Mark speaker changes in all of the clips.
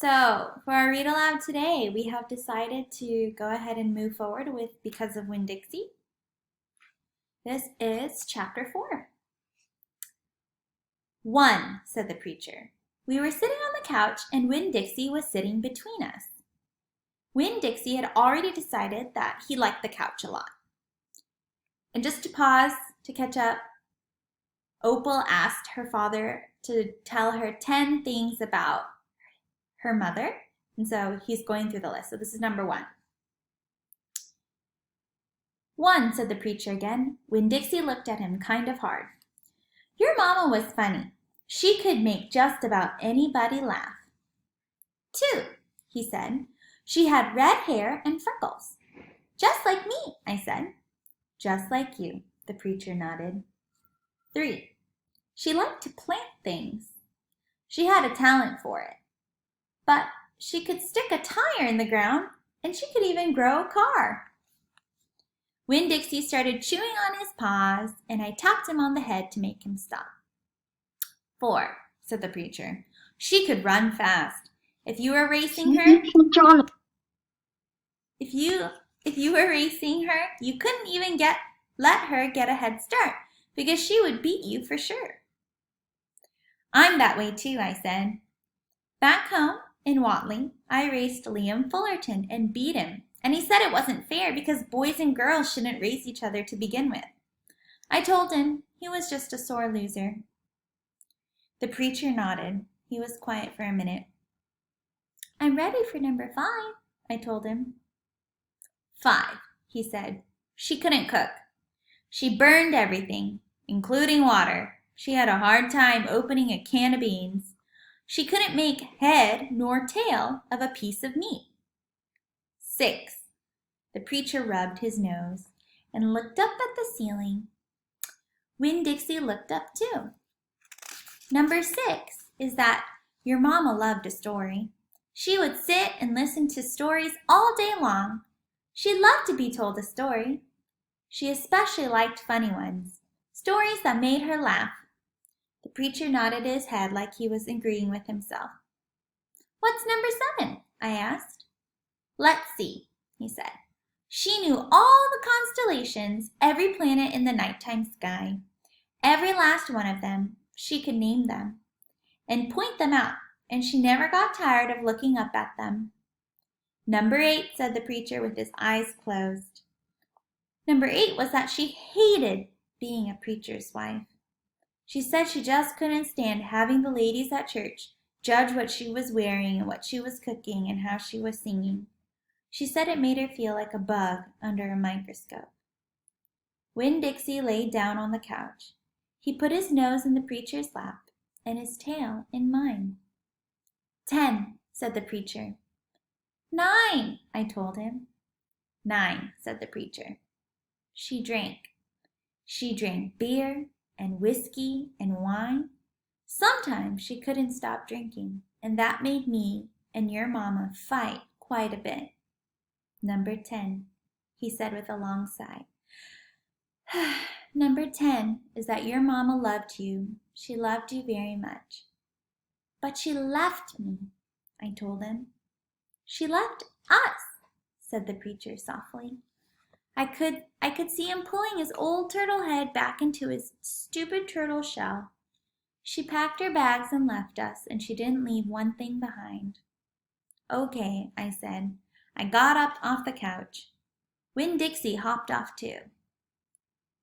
Speaker 1: So, for our read aloud today, we have decided to go ahead and move forward with Because of Winn-Dixie. This is chapter 4. 1, said the preacher. We were sitting on the couch and Winn-Dixie was sitting between us. Winn-Dixie had already decided that he liked the couch a lot. And just to pause, to catch up, Opal asked her father to tell her 10 things about her mother. And so he's going through the list. So this is number 1. 1, said the preacher again. Winn-Dixie looked at him kind of hard. Your mama was funny. She could make just about anybody laugh. 2, he said. She had red hair and freckles. Just like me, I said. Just like you, the preacher nodded. 3, she liked to plant things. She had a talent for it. But she could stick a tire in the ground, and she could even grow a car. Winn-Dixie started chewing on his paws, and I tapped him on the head to make him stop. 4, said the preacher. She could run fast. If you were racing her, you couldn't even let her get a head start, because she would beat you for sure. I'm that way too, I said. Back home in Watley, I raced Liam Fullerton and beat him, and he said it wasn't fair because boys and girls shouldn't race each other to begin with. I told him he was just a sore loser. The preacher nodded. He was quiet for a minute. I'm ready for number 5, I told him. 5, he said. She couldn't cook. She burned everything, including water. She had a hard time opening a can of beans. She couldn't make head nor tail of a piece of meat. 6, the preacher rubbed his nose and looked up at the ceiling. Winn-Dixie looked up too. Number 6 is that your mama loved a story. She would sit and listen to stories all day long. She loved to be told a story. She especially liked funny ones, stories that made her laugh. The preacher nodded his head like he was agreeing with himself. What's number 7? I asked. Let's see, he said. She knew all the constellations, every planet in the nighttime sky. Every last one of them. She could name them and point them out, and she never got tired of looking up at them. Number 8, said the preacher with his eyes closed. Number 8 was that she hated being a preacher's wife. She said she just couldn't stand having the ladies at church judge what she was wearing and what she was cooking and how she was singing. She said it made her feel like a bug under a microscope. Winn-Dixie laid down on the couch. He put his nose in the preacher's lap and his tail in mine. 10, said the preacher. 9, I told him. 9, said the preacher. She drank. She drank beer and whiskey and wine. Sometimes she couldn't stop drinking, and that made me and your mama fight quite a bit. Number 10, he said with a long sigh. Number 10 is that your mama loved you. She loved you very much. But she left me, I told him. She left us, said the preacher softly. I could see him pulling his old turtle head back into his stupid turtle shell. She packed her bags and left us, and she didn't leave one thing behind. Okay, I said. I got up off the couch. Winn-Dixie hopped off too.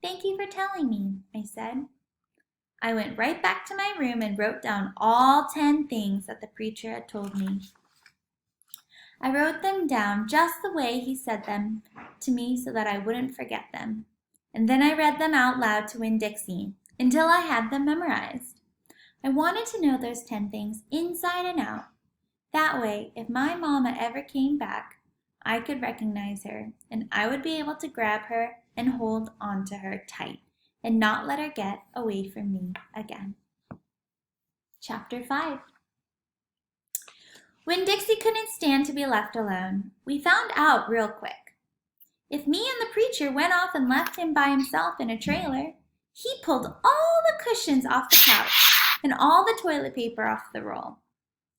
Speaker 1: Thank you for telling me, I said. I went right back to my room and wrote down all 10 things that the preacher had told me. I wrote them down just the way he said them to me so that I wouldn't forget them. And then I read them out loud to Winn-Dixie until I had them memorized. I wanted to know those 10 things inside and out. That way, if my mama ever came back, I could recognize her and I would be able to grab her and hold on to her tight and not let her get away from me again. Chapter 5. Winn-Dixie couldn't stand to be left alone. We found out real quick. If me and the preacher went off and left him by himself in a trailer, he pulled all the cushions off the couch and all the toilet paper off the roll.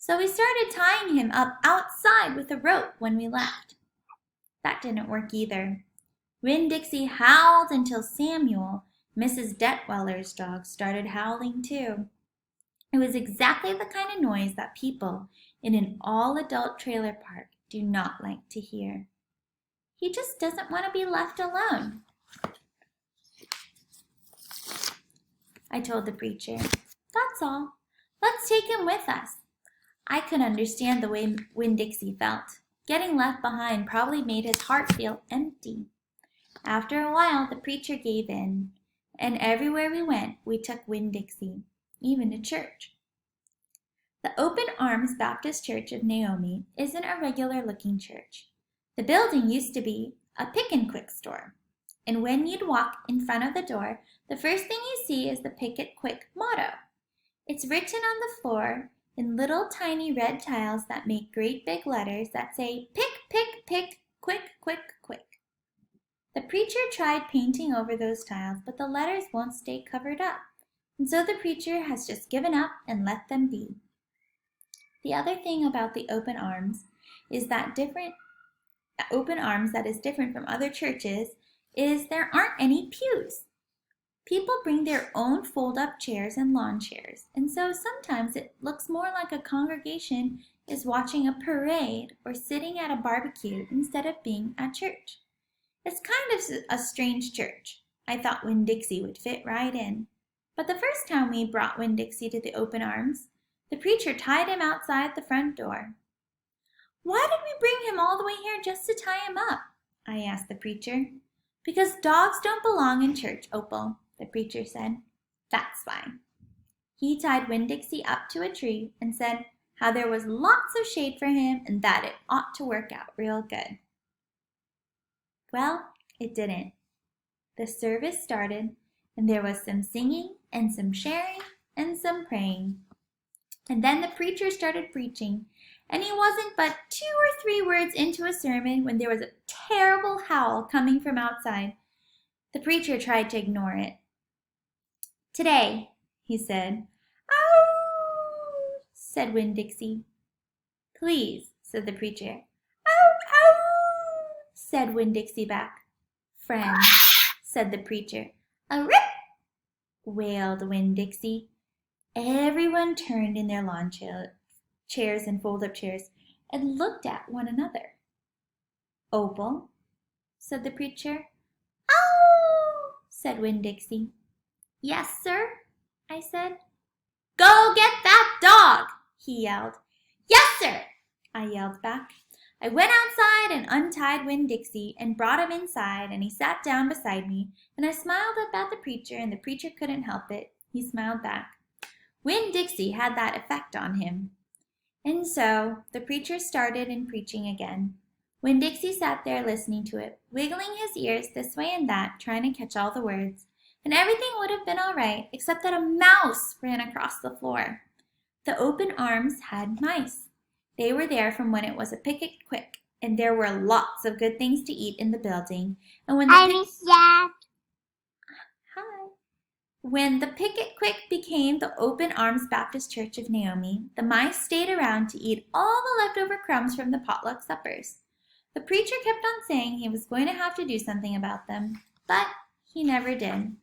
Speaker 1: So we started tying him up outside with a rope when we left. That didn't work either. Winn-Dixie howled until Samuel, Mrs. Detweller's dog, started howling too. It was exactly the kind of noise that people in an all-adult trailer park do not like to hear. He just doesn't want to be left alone, I told the preacher. That's all. Let's take him with us. I could understand the way Winn-Dixie felt. Getting left behind probably made his heart feel empty. After a while, the preacher gave in, and everywhere we went, we took Winn-Dixie, even to church. The Open Arms Baptist Church of Naomi isn't a regular-looking church. The building used to be a pick-and-quick store, and when you'd walk in front of the door, the first thing you see is the Pick It Quick motto. It's written on the floor in little tiny red tiles that make great big letters that say, pick, pick, pick, quick, quick, quick. The preacher tried painting over those tiles, but the letters won't stay covered up, and so the preacher has just given up and let them be. The other thing about the Open Arms is that Open Arms that is different from other churches is there aren't any pews. People bring their own fold-up chairs and lawn chairs, and so sometimes it looks more like a congregation is watching a parade or sitting at a barbecue instead of being at church. It's kind of a strange church. I thought Winn-Dixie would fit right in. But the first time we brought Winn-Dixie to the Open Arms, the preacher tied him outside the front door. Why did we bring him all the way here just to tie him up? I asked the preacher. Because dogs don't belong in church, Opal, the preacher said. That's why. He tied Winn-Dixie up to a tree and said how there was lots of shade for him and that it ought to work out real good. Well, it didn't. The service started, and there was some singing and some sharing and some praying. And then the preacher started preaching, and he wasn't but 2 or 3 words into a sermon when there was a terrible howl coming from outside. The preacher tried to ignore it. Today, he said. Ow, said Winn-Dixie. Please, said the preacher. Ow, ow, said Winn-Dixie back. Friend, said the preacher. A rip, wailed Winn-Dixie. Everyone turned in their lawn chairs and fold-up chairs and looked at one another. Opal, said the preacher. Oh, said Winn-Dixie. Yes, sir, I said. Go get that dog, he yelled. Yes, sir, I yelled back. I went outside and untied Winn-Dixie and brought him inside, and he sat down beside me, and I smiled up at the preacher, and the preacher couldn't help it. He smiled back. Winn-Dixie had that effect on him. And so the preacher started in preaching again. Winn-Dixie sat there listening to it, wiggling his ears this way and that, trying to catch all the words. And everything would have been all right, except that a mouse ran across the floor. The Open Arms had mice. They were there from when it was a Pick It Quick, and there were lots of good things to eat in the building. And when the When the Pick It Quick became the Open Arms Baptist Church of Naomi, the mice stayed around to eat all the leftover crumbs from the potluck suppers. The preacher kept on saying he was going to have to do something about them, but he never did.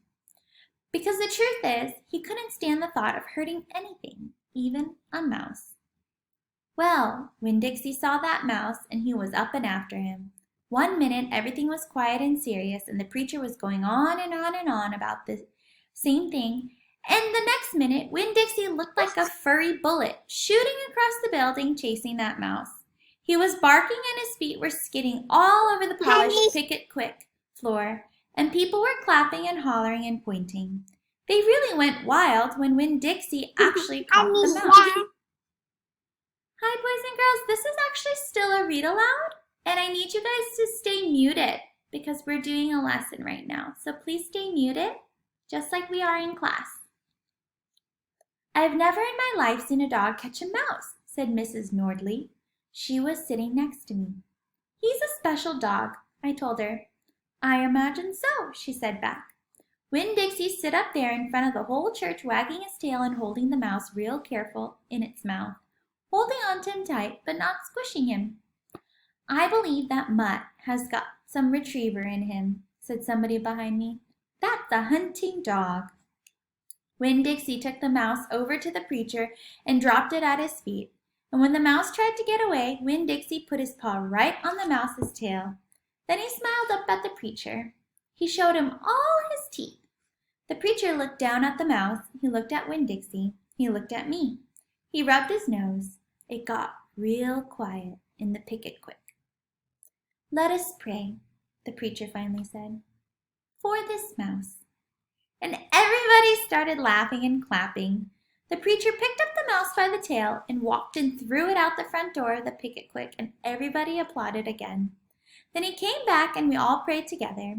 Speaker 1: Because the truth is, he couldn't stand the thought of hurting anything, even a mouse. Well, Winn-Dixie saw that mouse, and he was up and after him. One minute, everything was quiet and serious, and the preacher was going on and on and on about the same thing, and the next minute, Winn-Dixie looked like a furry bullet shooting across the building chasing that mouse. He was barking and his feet were skidding all over the polished Pick It Quick floor, and people were clapping and hollering and pointing. They really went wild when Winn-Dixie actually caught the mouse. Hi, boys and girls. This is actually still a read aloud, and I need you guys to stay muted because we're doing a lesson right now. So please stay muted, just like we are in class. I've never in my life seen a dog catch a mouse, said Mrs. Nordley. She was sitting next to me. He's a special dog, I told her. I imagine so, she said back. Winn-Dixie stood up there in front of the whole church wagging his tail and holding the mouse real careful in its mouth. holding on to him tight but not squishing him. I believe that Mutt has got some retriever in him, said somebody behind me. That's a hunting dog. Winn-Dixie took the mouse over to the preacher and dropped it at his feet. And when the mouse tried to get away, Winn-Dixie put his paw right on the mouse's tail. Then he smiled up at the preacher. He showed him all his teeth. The preacher looked down at the mouse. He looked at Winn-Dixie. He looked at me. He rubbed his nose. It got real quiet in the picket-quick. Let us pray, the preacher finally said, for this mouse. And everybody started laughing and clapping. The preacher picked up the mouse by the tail and walked and threw it out the front door of the picket-quick, and everybody applauded again. Then he came back and we all prayed together.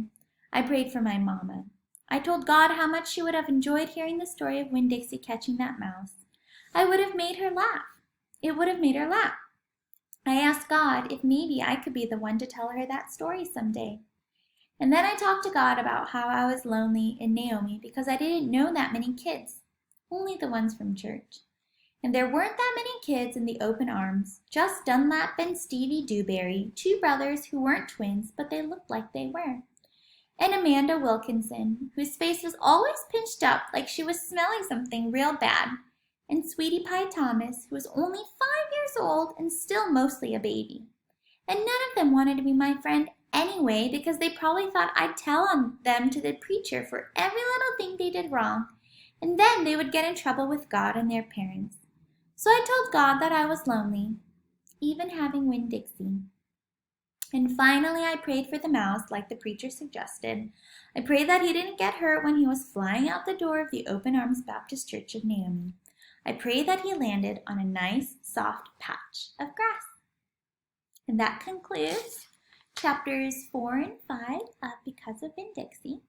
Speaker 1: I prayed for my mama. I told God how much she would have enjoyed hearing the story of Winn-Dixie catching that mouse. I would have made her laugh. It would have made her laugh. I asked God if maybe I could be the one to tell her that story someday. And then I talked to God about how I was lonely in Naomi because I didn't know that many kids, only the ones from church. And there weren't that many kids in the open arms, just Dunlap and Stevie Dewberry, two brothers who weren't twins, but they looked like they were. And Amanda Wilkinson, whose face was always pinched up like she was smelling something real bad. And Sweetie Pie Thomas, who was only 5 years old and still mostly a baby. And none of them wanted to be my friend anyway because they probably thought I'd tell on them to the preacher for every little thing they did wrong, and then they would get in trouble with God and their parents. So I told God that I was lonely, even having Winn-Dixie. And finally I prayed for the mouse like the preacher suggested. I prayed that he didn't get hurt when he was flying out the door of the Open Arms Baptist Church of Naomi. I prayed that he landed on a nice, soft patch of grass. And that concludes chapters 4 and 5 of Because of Winn-Dixie.